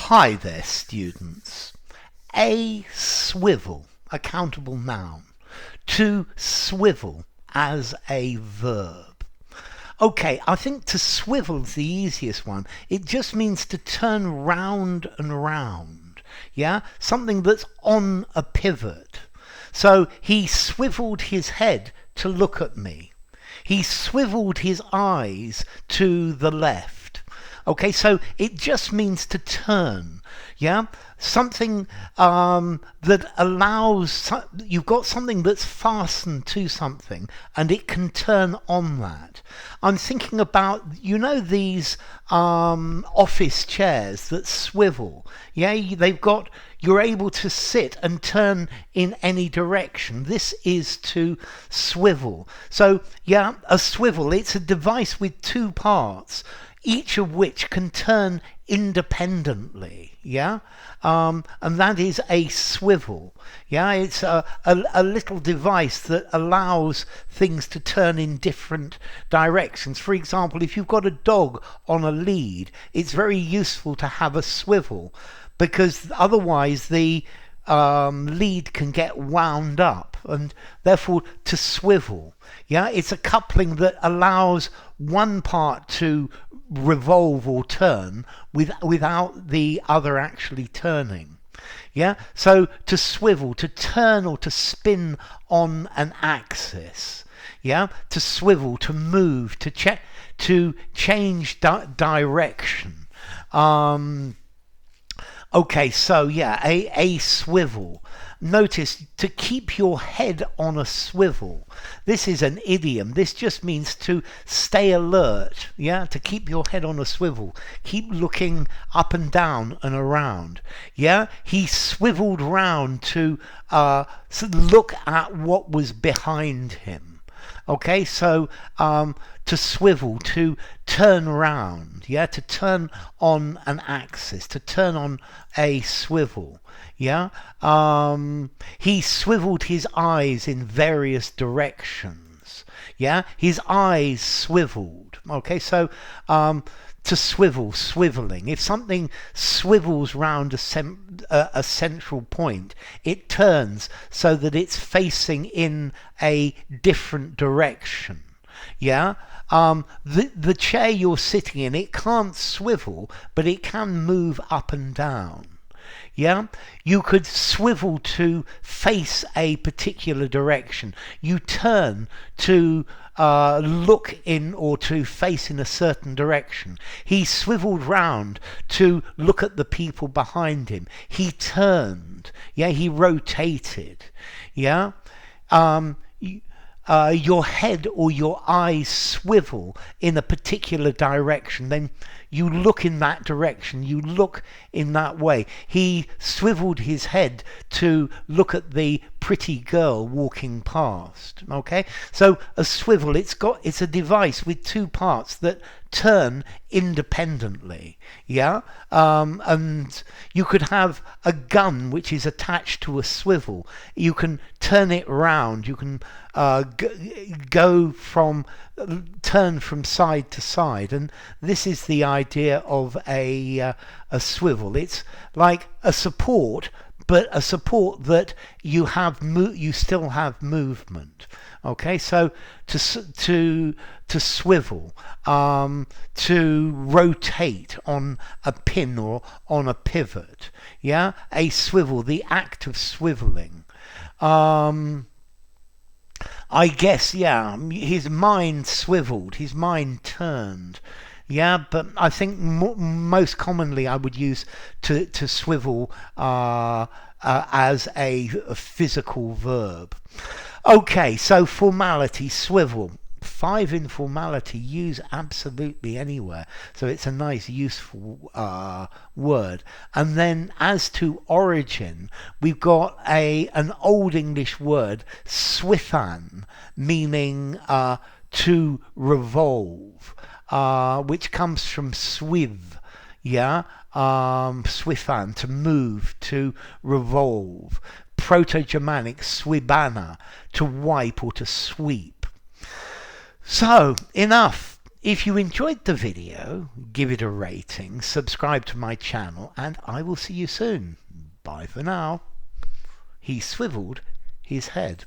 Hi there, students. A swivel, a countable noun. To swivel as a verb. Okay, I think to swivel is the easiest one. It just means to turn round and round. Yeah? Something that's on a pivot. So he swiveled his head to look at me. He swiveled his eyes to the left. Okay, so it just means to turn, yeah? Something that allows, you've got something that's fastened to something and it can turn on that. I'm thinking about, you know, these office chairs that swivel, yeah? You're able to sit and turn in any direction. This is to swivel. So, yeah, a swivel, it's a device with two parts, each of which can turn independently, yeah? And that is a swivel, yeah? It's a little device that allows things to turn in different directions. For example, if you've got a dog on a lead, it's very useful to have a swivel, because otherwise the lead can get wound up, and therefore to swivel, yeah, it's a coupling that allows one part to revolve or turn without the other actually turning. Yeah, so to swivel, to turn or to spin on an axis. Yeah, to swivel, to move, to change direction. Okay, so yeah, a swivel. Notice, to keep your head on a swivel. This is an idiom. This just means to stay alert, yeah? To keep your head on a swivel. Keep looking up and down and around, yeah? He swiveled round to look at what was behind him. Okay, so to swivel, to turn round, yeah, to turn on an axis, to turn on a swivel, yeah. He swiveled his eyes in various directions, yeah. His eyes swiveled. Okay, so to swivel, swiveling. If something swivels round a central point, it turns so that it's facing in a different direction. Yeah? The chair you're sitting in, it can't swivel, but it can move up and down. Yeah, you could swivel to face a particular direction. You turn to look in or to face in a certain direction. He swiveled round to look at the people behind him. He turned. Yeah, he rotated. Yeah. Your head or your eyes swivel in a particular direction, then you look in that direction, you look in that way. He swiveled his head to look at the pretty girl walking past. Okay, so a swivel, it's a device with two parts that turn independently, yeah. And you could have a gun which is attached to a swivel. You can turn it round. You can turn from side to side, and this is the idea of a swivel. It's like a support, but a support that you still have movement. Okay, so to swivel, to rotate on a pin or on a pivot. Yeah, a swivel, the act of swiveling. I guess, yeah, his mind swiveled, his mind turned. Yeah, but I think most commonly I would use to swivel as a physical verb. Okay, so formality, swivel. 5 in formality, use absolutely anywhere. So it's a nice, useful word. And then as to origin, we've got an Old English word, swithan, meaning to revolve, which comes from swiv, yeah? Swithan, to move, to revolve. Proto-Germanic swibana, to wipe or to sweep. So, enough If you enjoyed the video, give it a rating, subscribe to my channel, and I will see you soon. Bye for now. He swiveled his head.